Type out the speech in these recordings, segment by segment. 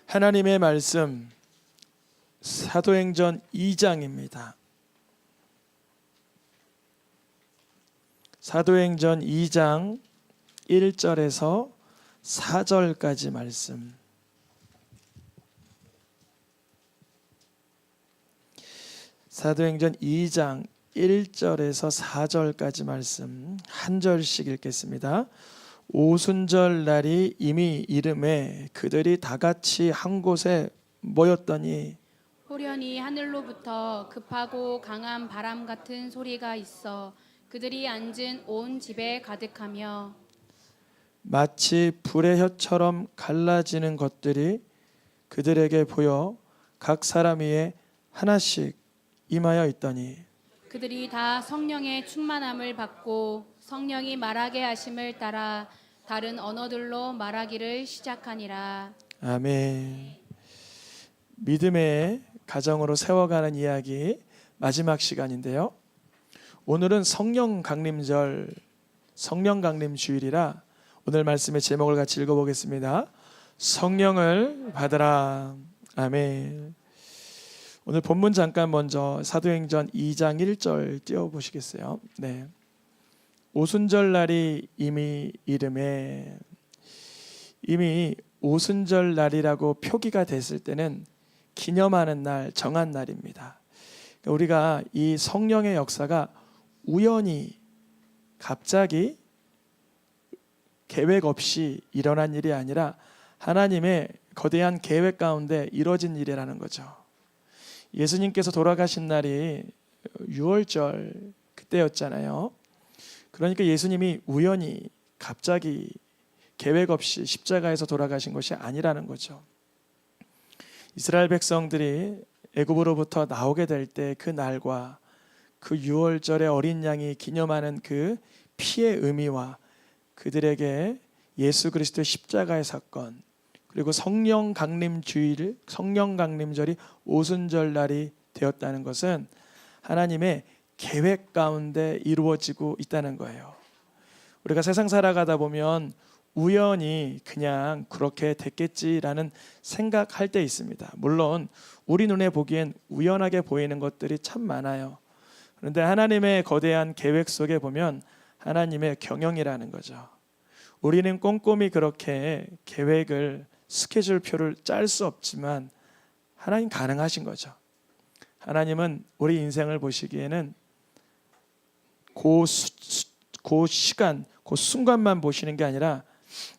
하나님의 말씀 사도행전 2장입니다. 사도행전 2장 1절에서 4절까지 말씀. 사도행전 2장 1절에서 4절까지 말씀 한 절씩 읽겠습니다. 오순절 날이 이미 이름에 그들이 다 같이 한 곳에 모였더니 호련히 하늘로부터 급하고 강한 바람 같은 소리가 있어 그들이 앉은 온 집에 가득하며 마치 불의 혀처럼 갈라지는 것들이 그들에게 보여 각 사람 위에 하나씩 임하여 있더니 그들이 다 성령의 충만함을 받고 성령이 말하게 하심을 따라 다른 언어들로 말하기를 시작하니라. 아멘. 믿음의 가정으로 세워가는 이야기 마지막 시간인데요. 오늘은 성령 강림절, 성령 강림 주일이라 오늘 말씀의 제목을 같이 읽어보겠습니다. 성령을 받으라. 아멘. 오늘 본문 잠깐 먼저 사도행전 2장 1절 띄워보시겠어요? 네. 오순절 날이 이미 이름에, 이미 오순절 날이라고 표기가 됐을 때는 기념하는 날, 정한 날입니다. 우리가 이 성령의 역사가 우연히 갑자기 계획 없이 일어난 일이 아니라 하나님의 거대한 계획 가운데 이루어진 일이라는 거죠. 예수님께서 돌아가신 날이 6월절 그때였잖아요. 그러니까 예수님이 우연히 갑자기 계획 없이 십자가에서 돌아가신 것이 아니라는 거죠. 이스라엘 백성들이 애굽으로부터 나오게 될 때 그 날과 그 6월절의 어린 양이 기념하는 그 피의 의미와 그들에게 예수 그리스도의 십자가의 사건, 그리고 성령 강림 주일, 성령 강림절이 오순절 날이 되었다는 것은 하나님의 계획 가운데 이루어지고 있다는 거예요. 우리가 세상 살아가다 보면 우연히 그냥 그렇게 됐겠지라는 생각할 때 있습니다. 물론 우리 눈에 보기엔 우연하게 보이는 것들이 참 많아요. 그런데 하나님의 거대한 계획 속에 보면 하나님의 경영이라는 거죠. 우리는 꼼꼼히 그렇게 계획을, 스케줄표를 짤 수 없지만 하나님 가능하신 거죠. 하나님은 우리 인생을 보시기에는 그 시간, 그 순간만 보시는 게 아니라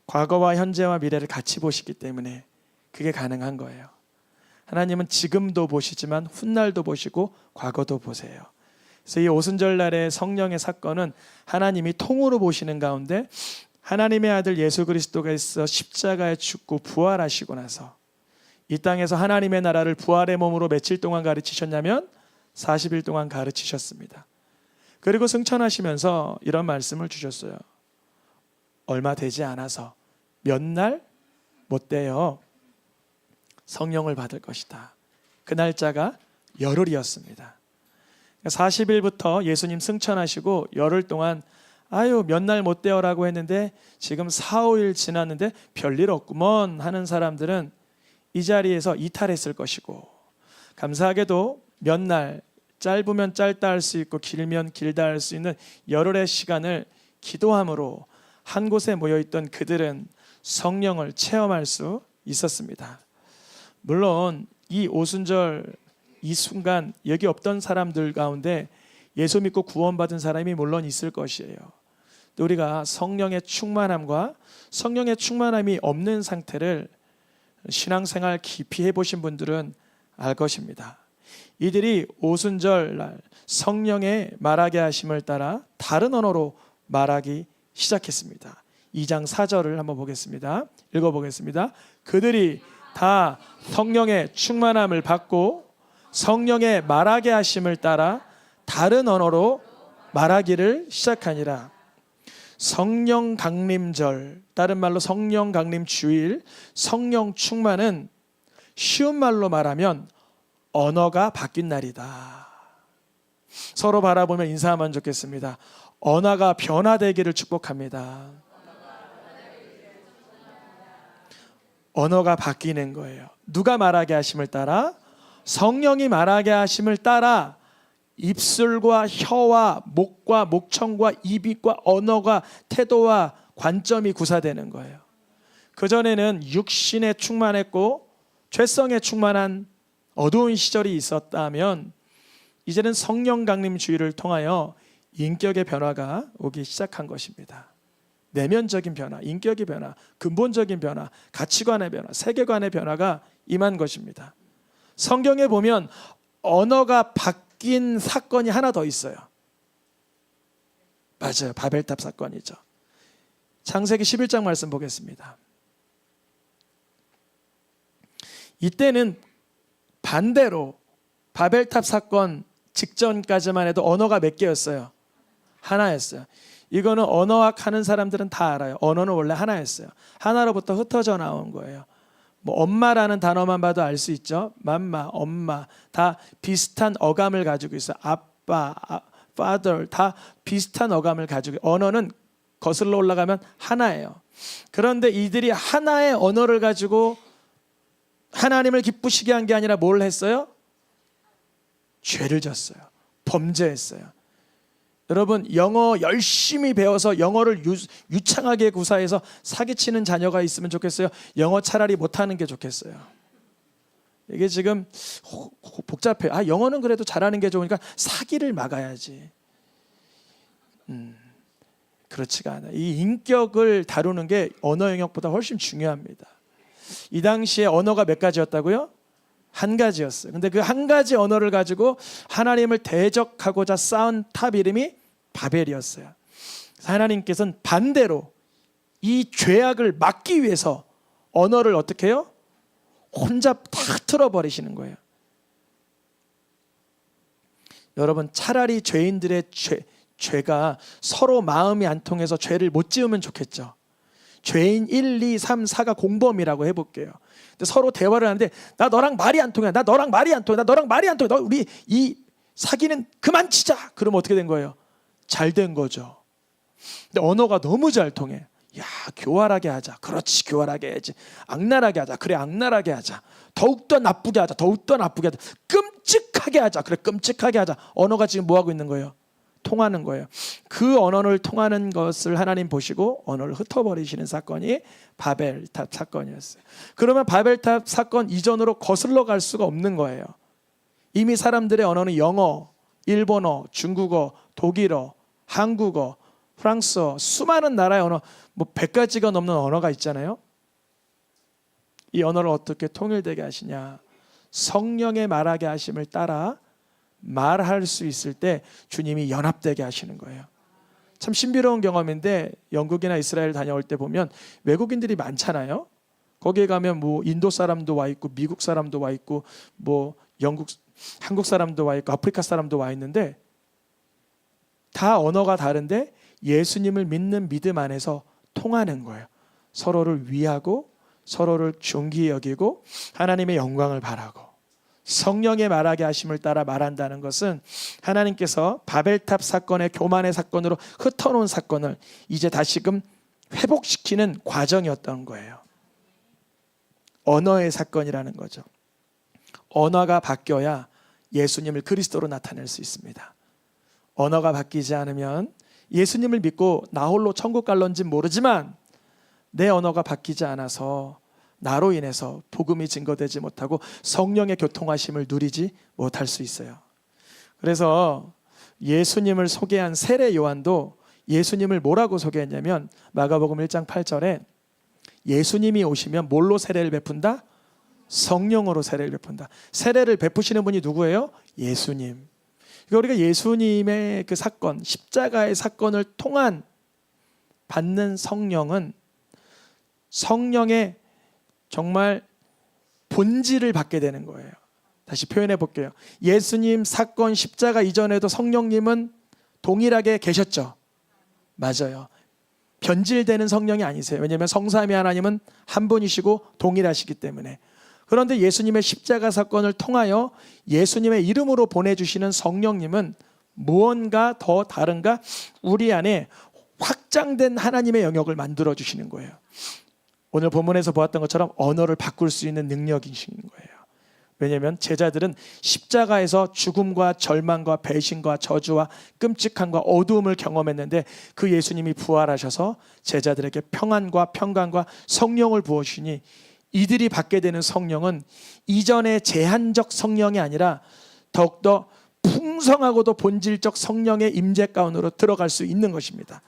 과거와 현재와 미래를 같이 보시기 때문에 그게 가능한 거예요. 하나님은 지금도 보시지만 훗날도 보시고 과거도 보세요. 그래서 이 오순절 날의 성령의 사건은 하나님이 통으로 보시는 가운데 하나님의 아들 예수 그리스도께서 십자가에 죽고 부활하시고 나서 이 땅에서 하나님의 나라를 부활의 몸으로 며칠 동안 가르치셨냐면 40일 동안 가르치셨습니다. 그리고 승천하시면서 이런 말씀을 주셨어요. 얼마 되지 않아서 몇 날 못 돼요. 성령을 받을 것이다. 그 날짜가 열흘이었습니다. 40일부터 예수님 승천하시고 열흘 동안 몇 날 못 돼요라고 했는데 지금 4, 5일 지났는데 별일 없구먼 하는 사람들은 이 자리에서 이탈했을 것이고, 감사하게도 몇 날, 짧으면 짧다 할 수 있고 길면 길다 할 수 있는 열흘의 시간을 기도함으로 한 곳에 모여있던 그들은 성령을 체험할 수 있었습니다. 물론 이 오순절 이 순간 여기 없던 사람들 가운데 예수 믿고 구원받은 사람이 물론 있을 것이에요. 또 우리가 성령의 충만함과 성령의 충만함이 없는 상태를 신앙생활 깊이 해보신 분들은 알 것입니다. 이들이 오순절 날 성령의 말하게 하심을 따라 다른 언어로 말하기 시작했습니다. 2장 4절을 한번 보겠습니다. 읽어보겠습니다. 그들이 다 성령의 충만함을 받고 성령의 말하게 하심을 따라 다른 언어로 말하기를 시작하니라. 성령 강림절, 다른 말로 성령 강림 주일, 성령 충만은 쉬운 말로 말하면 언어가 바뀐 날이다. 서로 바라보며 인사하면 좋겠습니다. 언어가 변화되기를 축복합니다. 언어가 바뀌는 거예요. 누가 말하게 하심을 따라? 성령이 말하게 하심을 따라 입술과 혀와 목과 목청과 입과 언어가 태도와 관점이 구사되는 거예요. 그전에는 육신에 충만했고 죄성에 충만한 어두운 시절이 있었다면 이제는 성령 강림 주의를 통하여 인격의 변화가 오기 시작한 것입니다. 내면적인 변화, 인격의 변화, 근본적인 변화, 가치관의 변화, 세계관의 변화가 임한 것입니다. 성경에 보면 언어가 바뀐 사건이 하나 더 있어요. 맞아요. 바벨탑 사건이죠. 창세기 11장 말씀 보겠습니다. 이때는 반대로 바벨탑 사건 직전까지만 해도 언어가 몇 개였어요? 하나였어요. 이거는 언어학 하는 사람들은 다 알아요. 언어는 원래 하나였어요. 하나로부터 흩어져 나온 거예요. 뭐 엄마라는 단어만 봐도 알 수 있죠. 맘마, 엄마 다 비슷한 어감을 가지고 있어요. 아빠, father 다 비슷한 어감을 가지고 언어는 거슬러 올라가면 하나예요. 그런데 이들이 하나의 언어를 가지고 하나님을 기쁘시게 한 게 아니라 뭘 했어요? 죄를 졌어요. 범죄했어요. 여러분 영어 열심히 배워서 영어를 유창하게 구사해서 사기치는 자녀가 있으면 좋겠어요? 영어 차라리 못하는 게 좋겠어요? 이게 지금 복잡해요. 영어는 그래도 잘하는 게 좋으니까 사기를 막아야지. 그렇지가 않아요. 이 인격을 다루는 게 언어 영역보다 훨씬 중요합니다. 이 당시에 언어가 몇 가지였다고요? 한 가지였어요. 근데 그 한 가지 언어를 가지고 하나님을 대적하고자 쌓은 탑 이름이 바벨이었어요. 하나님께서는 반대로 이 죄악을 막기 위해서 언어를 어떻게 해요? 혼자 탁 틀어버리시는 거예요. 여러분 차라리 죄인들의 죄가 서로 마음이 안 통해서 죄를 못 지으면 좋겠죠. 죄인 1, 2, 3, 4가 공범이라고 해볼게요. 근데 서로 대화를 하는데 나 너랑 말이 안 통해. 나 너랑 말이 안 통해. 나 너랑 말이 안 통해. 우리 이 사기는 그만 치자. 그러면 어떻게 된 거예요? 잘 된 거죠. 근데 언어가 너무 잘 통해. 야, 교활하게 하자. 그렇지, 교활하게 해야지. 악랄하게 하자. 그래, 악랄하게 하자. 더욱더 나쁘게 하자. 더욱더 나쁘게 하자. 끔찍하게 하자. 그래, 끔찍하게 하자. 언어가 지금 뭐 하고 있는 거예요? 통하는 거예요. 그 언어를 통하는 것을 하나님 보시고 언어를 흩어버리시는 사건이 바벨탑 사건이었어요. 그러면 바벨탑 사건 이전으로 거슬러 갈 수가 없는 거예요. 이미 사람들의 언어는 영어, 일본어, 중국어, 독일어, 한국어, 프랑스어, 수많은 나라의 언어, 뭐 100가지가 넘는 언어가 있잖아요. 이 언어를 어떻게 통일되게 하시냐? 성령의 말하게 하심을 따라 말할 수 있을 때 주님이 연합되게 하시는 거예요. 참 신비로운 경험인데 영국이나 이스라엘 다녀올 때 보면 외국인들이 많잖아요. 거기에 가면 뭐 인도 사람도 와 있고 미국 사람도 와 있고 뭐 한국 사람도 와 있고 아프리카 사람도 와 있는데 다 언어가 다른데 예수님을 믿는 믿음 안에서 통하는 거예요. 서로를 위하고 서로를 존귀히 여기고 하나님의 영광을 바라고 성령의 말하게 하심을 따라 말한다는 것은 하나님께서 바벨탑 사건의 교만의 사건으로 흩어놓은 사건을 이제 다시금 회복시키는 과정이었던 거예요. 언어의 사건이라는 거죠. 언어가 바뀌어야 예수님을 그리스도로 나타낼 수 있습니다. 언어가 바뀌지 않으면 예수님을 믿고 나 홀로 천국 갈런지 모르지만 내 언어가 바뀌지 않아서 나로 인해서 복음이 증거되지 못하고 성령의 교통하심을 누리지 못할 수 있어요. 그래서 예수님을 소개한 세례 요한도 예수님을 뭐라고 소개했냐면 마가복음 1장 8절에 예수님이 오시면 뭘로 세례를 베푼다? 성령으로 세례를 베푼다. 세례를 베푸시는 분이 누구예요? 예수님. 그러니까 우리가 예수님의 그 사건, 십자가의 사건을 통한 받는 성령은 성령의 정말 본질을 받게 되는 거예요. 다시 표현해 볼게요. 예수님 사건 십자가 이전에도 성령님은 동일하게 계셨죠. 맞아요. 변질되는 성령이 아니세요. 왜냐하면 성삼위 하나님은 한 분이시고 동일하시기 때문에. 그런데 예수님의 십자가 사건을 통하여 예수님의 이름으로 보내주시는 성령님은 무언가 더 다른가? 우리 안에 확장된 하나님의 영역을 만들어 주시는 거예요. 오늘 본문에서 보았던 것처럼 언어를 바꿀 수 있는 능력이신 거예요. 왜냐하면 제자들은 십자가에서 죽음과 절망과 배신과 저주와 끔찍함과 어두움을 경험했는데 그 예수님이 부활하셔서 제자들에게 평안과 평강과 성령을 부어주시니 이들이 받게 되는 성령은 이전의 제한적 성령이 아니라 더욱더 풍성하고도 본질적 성령의 임재 가운으로 들어갈 수 있는 것입니다.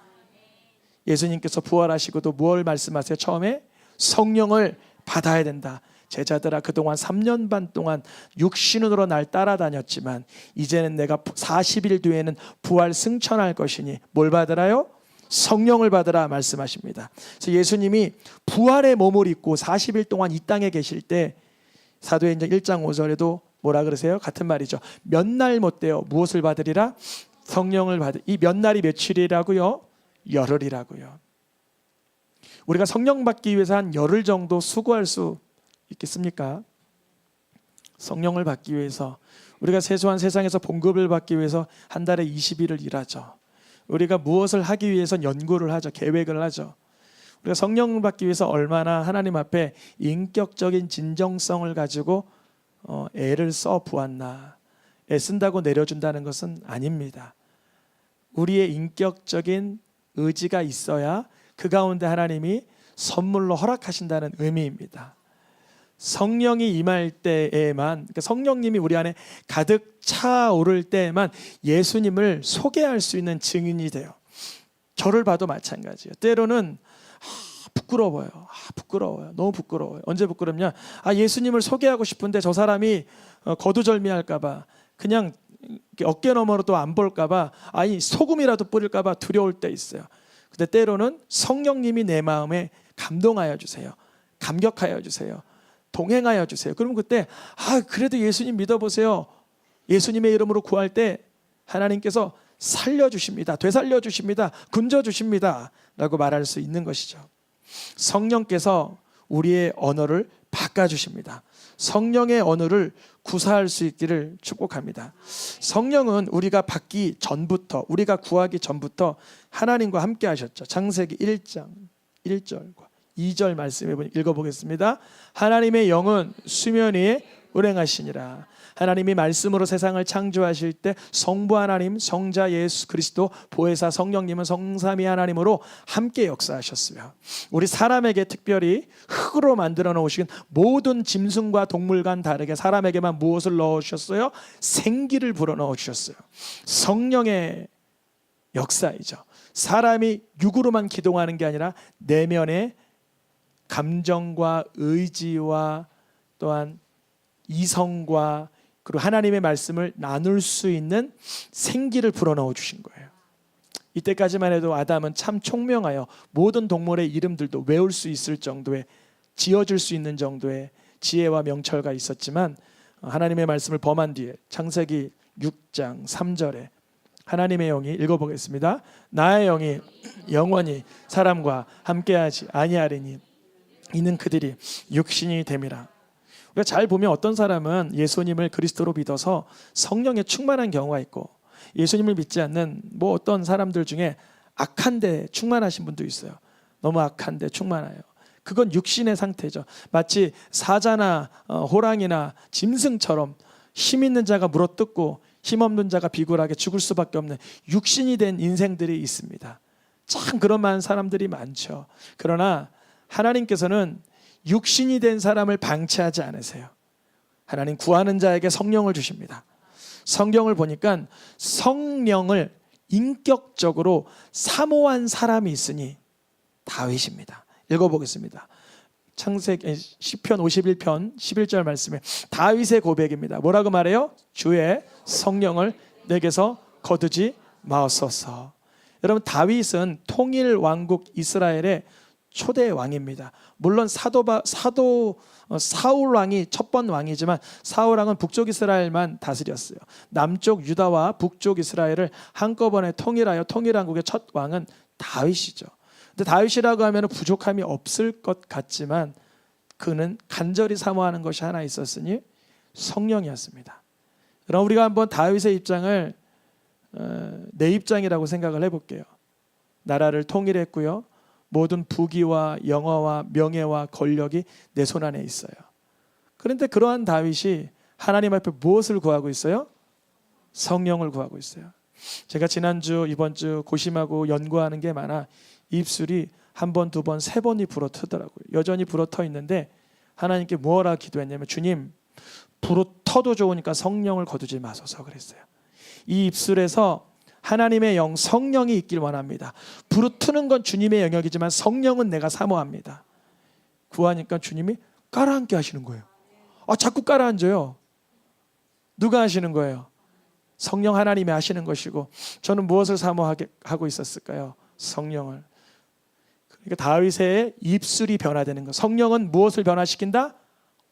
예수님께서 부활하시고도 무엇을 말씀하세요? 처음에 성령을 받아야 된다. 제자들아, 그동안 3년 반 동안 육신으로 날 따라다녔지만 이제는 내가 40일 뒤에는 부활 승천할 것이니 뭘 받으라요? 성령을 받으라 말씀하십니다. 그래서 예수님이 부활의 몸을 입고 40일 동안 이 땅에 계실 때 사도행전 1장 5절에도 뭐라 그러세요? 같은 말이죠. 몇 날 못되어 무엇을 받으리라? 성령을 받으. 이 몇 날이 며칠이라고요? 열흘이라고요. 우리가 성령 받기 위해서 한 열흘 정도 수고할 수 있겠습니까? 성령을 받기 위해서 우리가 세수한 세상에서 봉급을 받기 위해서 한 달에 20일을 일하죠. 우리가 무엇을 하기 위해선 연구를 하죠. 계획을 하죠. 우리가 성령을 받기 위해서 얼마나 하나님 앞에 인격적인 진정성을 가지고 애를 써 보았나. 애쓴다고 내려준다는 것은 아닙니다. 우리의 인격적인 의지가 있어야 그 가운데 하나님이 선물로 허락하신다는 의미입니다. 성령이 임할 때에만, 그러니까 성령님이 우리 안에 가득 차오를 때에만 예수님을 소개할 수 있는 증인이 돼요. 저를 봐도 마찬가지예요. 때로는 부끄러워요. 부끄러워요. 너무 부끄러워요. 언제 부끄럽냐? 예수님을 소개하고 싶은데 저 사람이 거두절미할까 봐, 그냥 어깨 너머로도 안 볼까 봐, 소금이라도 뿌릴까 봐 두려울 때 있어요. 근데 때로는 성령님이 내 마음에 감동하여 주세요. 감격하여 주세요. 동행하여 주세요. 그러면 그때 그래도 예수님 믿어보세요. 예수님의 이름으로 구할 때 하나님께서 살려주십니다. 되살려주십니다. 군져주십니다. 라고 말할 수 있는 것이죠. 성령께서 우리의 언어를 바꿔주십니다. 성령의 언어를 구사할 수 있기를 축복합니다. 성령은 우리가 받기 전부터, 우리가 구하기 전부터 하나님과 함께 하셨죠. 창세기 1장 1절과 2절 말씀해 읽어보겠습니다. 하나님의 영은 수면 위에 운행하시니라. 하나님이 말씀으로 세상을 창조하실 때 성부 하나님, 성자 예수 그리스도, 보혜사 성령님은 성삼위 하나님으로 함께 역사하셨어요. 우리 사람에게 특별히 흙으로 만들어 놓으신 모든 짐승과 동물과는 다르게 사람에게만 무엇을 넣으셨어요? 생기를 불어 넣으셨어요. 성령의 역사이죠. 사람이 육으로만 기동하는 게 아니라 내면의 감정과 의지와 또한 이성과 그리고 하나님의 말씀을 나눌 수 있는 생기를 불어넣어 주신 거예요. 이때까지만 해도 아담은 참 총명하여 모든 동물의 이름들도 외울 수 있을 정도의, 지어줄 수 있는 정도의 지혜와 명철가 있었지만 하나님의 말씀을 범한 뒤에 창세기 6장 3절에 하나님의 영이, 읽어보겠습니다. 나의 영이 영원히 사람과 함께하지 아니하리니 이는 그들이 육신이 됨이라. 우리가 잘 보면 어떤 사람은 예수님을 그리스도로 믿어서 성령에 충만한 경우가 있고, 예수님을 믿지 않는 어떤 사람들 중에 악한데 충만하신 분도 있어요. 너무 악한데 충만해요. 그건 육신의 상태죠. 마치 사자나 호랑이나 짐승처럼 힘 있는 자가 물어뜯고 힘없는 자가 비굴하게 죽을 수밖에 없는 육신이 된 인생들이 있습니다. 참 그런 많은 사람들이 많죠. 그러나 하나님께서는 육신이 된 사람을 방치하지 않으세요. 하나님 구하는 자에게 성령을 주십니다. 성경을 보니까 성령을 인격적으로 사모한 사람이 있으니 다윗입니다. 읽어보겠습니다. 창세기 시편 51편 11절 말씀에 다윗의 고백입니다. 뭐라고 말해요? 주의 성령을 내게서 거두지 마옵소서. 여러분, 다윗은 통일 왕국 이스라엘의 초대 왕입니다. 물론 사울 왕이 첫 번 왕이지만 사울 왕은 북쪽 이스라엘만 다스렸어요. 남쪽 유다와 북쪽 이스라엘을 한꺼번에 통일하여 통일왕국의 첫 왕은 다윗이죠. 근데 다윗이라고 하면 부족함이 없을 것 같지만 그는 간절히 사모하는 것이 하나 있었으니 성령이었습니다. 그럼 우리가 한번 다윗의 입장을 내 입장이라고 생각을 해볼게요. 나라를 통일했고요. 모든 부귀와 영화와 명예와 권력이 내 손 안에 있어요. 그런데 그러한 다윗이 하나님 앞에 무엇을 구하고 있어요? 성령을 구하고 있어요. 제가 지난주 이번주 고심하고 연구하는 게 많아 입술이 한 번, 두 번, 세 번이 불어트더라고요. 여전히 불어터 있는데 하나님께 뭐라 기도했냐면 주님 불어터도 좋으니까 성령을 거두지 마소서 그랬어요. 이 입술에서 하나님의 영 성령이 있길 원합니다. 부르트는 건 주님의 영역이지만 성령은 내가 사모합니다. 구하니까 주님이 깔아앉게 하시는 거예요. 자꾸 깔아앉아요. 누가 하시는 거예요? 성령 하나님이 하시는 것이고 저는 무엇을 사모하고 있었을까요? 성령을. 그러니까 다윗의 입술이 변화되는 것. 성령은 무엇을 변화시킨다?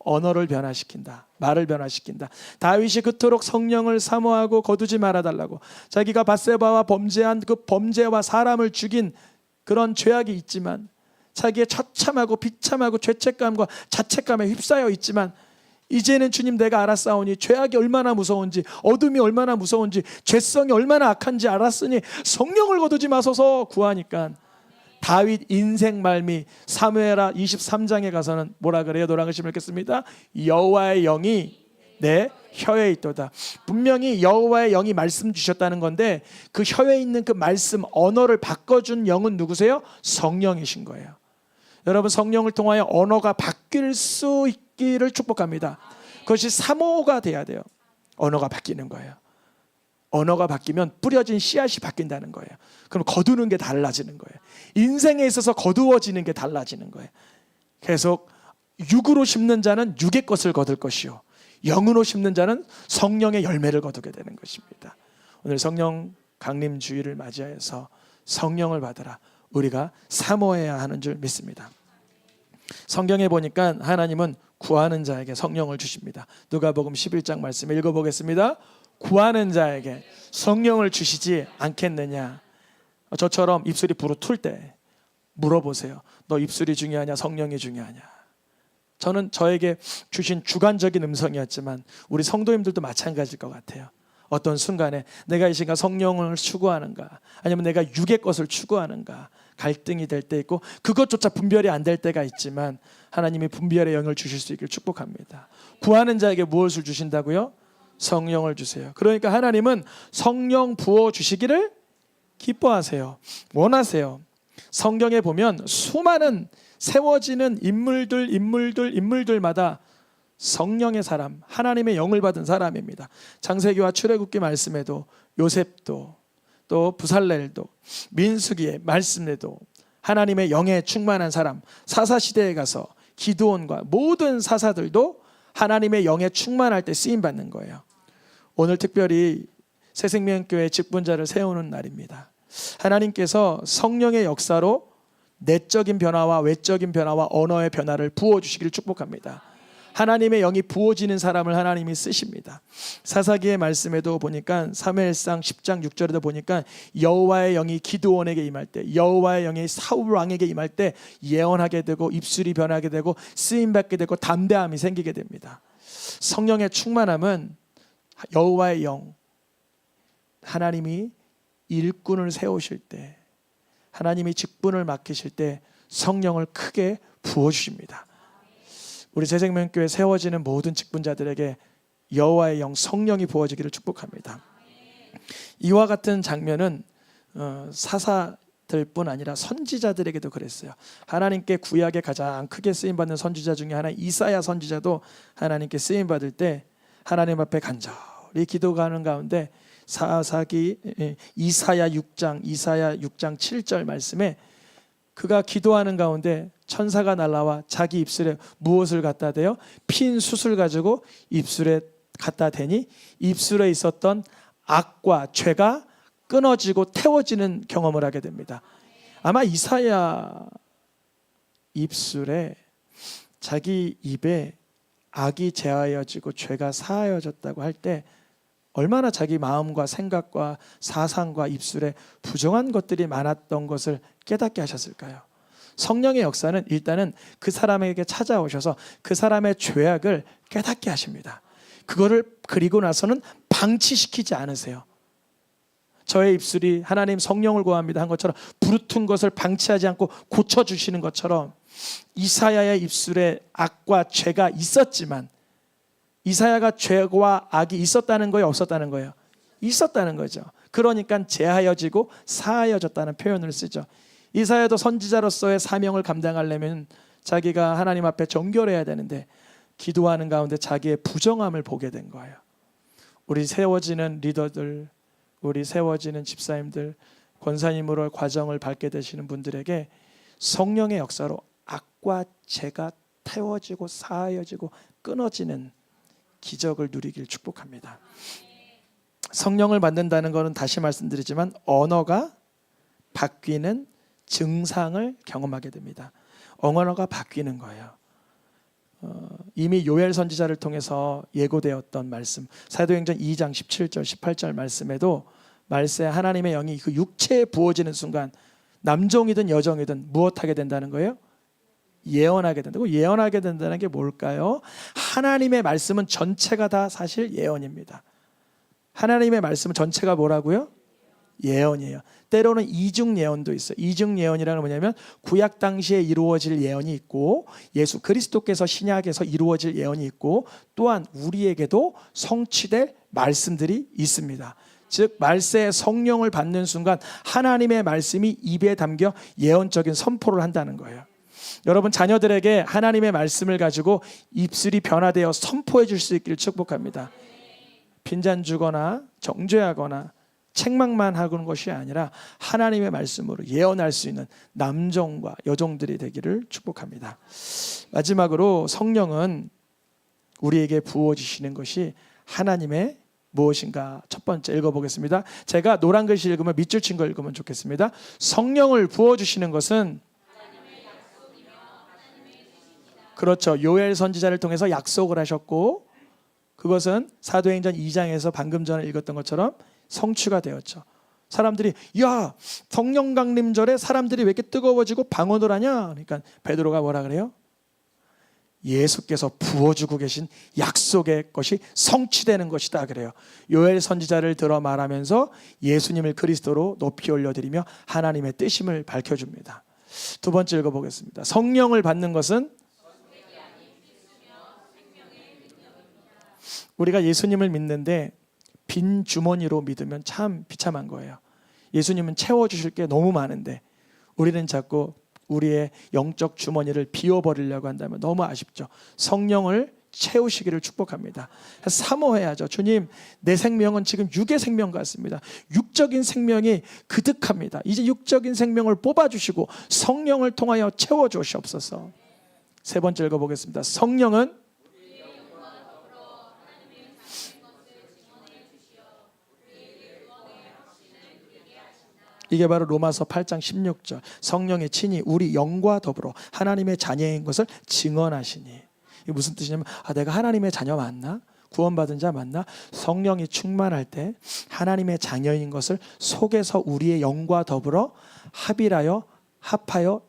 언어를 변화시킨다. 말을 변화시킨다. 다윗이 그토록 성령을 사모하고 거두지 말아달라고 자기가 밧세바와 범죄한 그 범죄와 사람을 죽인 그런 죄악이 있지만 자기의 처참하고 비참하고 죄책감과 자책감에 휩싸여 있지만 이제는 주님 내가 알았사오니 죄악이 얼마나 무서운지 어둠이 얼마나 무서운지 죄성이 얼마나 악한지 알았으니 성령을 거두지 마소서 구하니까 다윗 인생 말미 사무엘하 23장에 가서는 뭐라 그래요? 노랑을 읽겠습니다. 여호와의 영이 내 혀에 있도다. 분명히 여호와의 영이 말씀 주셨다는 건데 그 혀에 있는 그 말씀 언어를 바꿔준 영은 누구세요? 성령이신 거예요. 여러분 성령을 통하여 언어가 바뀔 수 있기를 축복합니다. 그것이 사모가 돼야 돼요. 언어가 바뀌는 거예요. 언어가 바뀌면 뿌려진 씨앗이 바뀐다는 거예요. 그럼 거두는 게 달라지는 거예요. 인생에 있어서 거두어지는 게 달라지는 거예요. 계속 육으로 심는 자는 육의 것을 거둘 것이요 영으로 심는 자는 성령의 열매를 거두게 되는 것입니다. 오늘 성령 강림 주일을 맞이해서 성령을 받으라 우리가 사모해야 하는 줄 믿습니다. 성경에 보니까 하나님은 구하는 자에게 성령을 주십니다. 누가복음 11장 말씀 읽어보겠습니다. 구하는 자에게 성령을 주시지 않겠느냐. 저처럼 입술이 부르툴 때 물어보세요. 너 입술이 중요하냐 성령이 중요하냐. 저는 저에게 주신 주관적인 음성이었지만 우리 성도님들도 마찬가지일 것 같아요. 어떤 순간에 내가 이 시간 성령을 추구하는가 아니면 내가 육의 것을 추구하는가 갈등이 될 때 있고 그것조차 분별이 안 될 때가 있지만 하나님이 분별의 영을 주실 수 있기를 축복합니다. 구하는 자에게 무엇을 주신다고요? 성령을 주세요. 그러니까 하나님은 성령 부어 주시기를 기뻐하세요. 원하세요. 성경에 보면 수많은 세워지는 인물들마다 성령의 사람, 하나님의 영을 받은 사람입니다. 창세기와 출애굽기 말씀에도 요셉도 또 부살렐도 민수기의 말씀에도 하나님의 영에 충만한 사람, 사사시대에 가서 기드온과 모든 사사들도 하나님의 영에 충만할 때 쓰임받는 거예요. 오늘 특별히 새생명교회 직분자를 세우는 날입니다. 하나님께서 성령의 역사로 내적인 변화와 외적인 변화와 언어의 변화를 부어주시기를 축복합니다. 하나님의 영이 부어지는 사람을 하나님이 쓰십니다. 사사기의 말씀에도 보니까 사무엘상 10장 6절에도 보니까 여호와의 영이 기드온에게 임할 때 여호와의 영이 사울 왕에게 임할 때 예언하게 되고 입술이 변하게 되고 쓰임받게 되고 담대함이 생기게 됩니다. 성령의 충만함은 여호와의 영 하나님이 일꾼을 세우실 때 하나님이 직분을 맡기실 때 성령을 크게 부어주십니다. 우리 새생명교회 세워지는 모든 직분자들에게 여호와의 영 성령이 부어지기를 축복합니다. 이와 같은 장면은 사사들뿐 아니라 선지자들에게도 그랬어요. 하나님께 구약에 가장 크게 쓰임받는 선지자 중에 하나 이사야 선지자도 하나님께 쓰임받을 때 하나님 앞에 간절히 기도하는 가운데 이사야 6장 7절 말씀에 그가 기도하는 가운데 천사가 날라와 자기 입술에 무엇을 갖다 대요? 핀 숯을 가지고 입술에 갖다 대니 입술에 있었던 악과 죄가 끊어지고 태워지는 경험을 하게 됩니다. 아마 이사야 입술에 자기 입에 악이 제하여지고 죄가 사하여졌다고 할 때 얼마나 자기 마음과 생각과 사상과 입술에 부정한 것들이 많았던 것을 깨닫게 하셨을까요? 성령의 역사는 일단은 그 사람에게 찾아오셔서 그 사람의 죄악을 깨닫게 하십니다. 그거를 그리고 나서는 방치시키지 않으세요. 저의 입술이 하나님 성령을 구합니다 한 것처럼 부르튼 것을 방치하지 않고 고쳐주시는 것처럼 이사야의 입술에 악과 죄가 있었지만 이사야가 죄와 악이 있었다는 거예요, 없었다는 거예요? 있었다는 거죠. 그러니까 제하여지고 사하여졌다는 표현을 쓰죠. 이사야도 선지자로서의 사명을 감당하려면 자기가 하나님 앞에 정결해야 되는데 기도하는 가운데 자기의 부정함을 보게 된 거예요. 우리 세워지는 리더들, 우리 세워지는 집사님들, 권사님으로 과정을 밟게 되시는 분들에게 성령의 역사로 악과 죄가 태워지고 사하여지고 끊어지는 기적을 누리길 축복합니다. 성령을 받는다는 것은 다시 말씀드리지만 언어가 바뀌는 증상을 경험하게 됩니다. 언어가 바뀌는 거예요. 이미 요엘 선지자를 통해서 예고되었던 말씀, 사도행전 2장 17절 18절 말씀에도 말세 하나님의 영이 그 육체에 부어지는 순간 남종이든 여종이든 무엇하게 된다는 거예요? 예언하게 된다고. 예언하게 된다는 게 뭘까요? 하나님의 말씀은 전체가 다 사실 예언입니다. 하나님의 말씀은 전체가 뭐라고요? 예언이에요. 때로는 이중 예언도 있어요. 이중 예언이라는 건 뭐냐면 구약 당시에 이루어질 예언이 있고 예수 그리스도께서 신약에서 이루어질 예언이 있고 또한 우리에게도 성취될 말씀들이 있습니다. 즉 말세의 성령을 받는 순간 하나님의 말씀이 입에 담겨 예언적인 선포를 한다는 거예요. 여러분 자녀들에게 하나님의 말씀을 가지고 입술이 변화되어 선포해 줄 수 있기를 축복합니다. 빈잔 주거나 정죄하거나 책망만 하는 것이 아니라 하나님의 말씀으로 예언할 수 있는 남종과 여종들이 되기를 축복합니다. 마지막으로 성령은 우리에게 부어주시는 것이 하나님의 무엇인가? 첫 번째 읽어보겠습니다. 제가 노란 글씨 읽으면 밑줄 친 거 읽으면 좋겠습니다. 성령을 부어주시는 것은 그렇죠. 요엘 선지자를 통해서 약속을 하셨고 그것은 사도행전 2장에서 방금 전에 읽었던 것처럼 성취가 되었죠. 사람들이 야 성령 강림절에 사람들이 왜 이렇게 뜨거워지고 방언을 하냐? 그러니까 베드로가 뭐라 그래요? 예수께서 부어주고 계신 약속의 것이 성취되는 것이다 그래요. 요엘 선지자를 들어 말하면서 예수님을 그리스도로 높이 올려드리며 하나님의 뜻임을 밝혀줍니다. 두 번째 읽어보겠습니다. 성령을 받는 것은 우리가 예수님을 믿는데 빈 주머니로 믿으면 참 비참한 거예요. 예수님은 채워주실 게 너무 많은데 우리는 자꾸 우리의 영적 주머니를 비워버리려고 한다면 너무 아쉽죠. 성령을 채우시기를 축복합니다. 사모해야죠. 주님, 내 생명은 지금 육의 생명 같습니다. 육적인 생명이 그득합니다. 이제 육적인 생명을 뽑아주시고 성령을 통하여 채워주시옵소서. 세 번째 읽어보겠습니다. 성령은 이게 바로 로마서 8장 16절 성령의 친히 우리 영과 더불어 하나님의 자녀인 것을 증언하시니. 이게 무슨 뜻이냐면 내가 하나님의 자녀 맞나? 구원받은 자 맞나? 성령이 충만할 때 하나님의 자녀인 것을 속에서 우리의 영과 더불어 합하여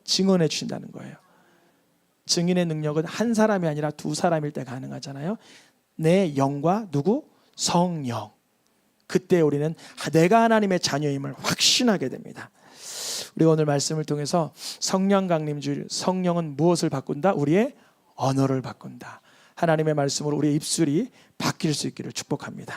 증언해 주신다는 거예요. 증인의 능력은 한 사람이 아니라 두 사람일 때 가능하잖아요. 내 영과 누구? 성령. 그때 우리는 내가 하나님의 자녀임을 확신하게 됩니다. 우리가 오늘 말씀을 통해서 성령 강림주일, 성령은 무엇을 바꾼다? 우리의 언어를 바꾼다. 하나님의 말씀으로 우리의 입술이 바뀔 수 있기를 축복합니다.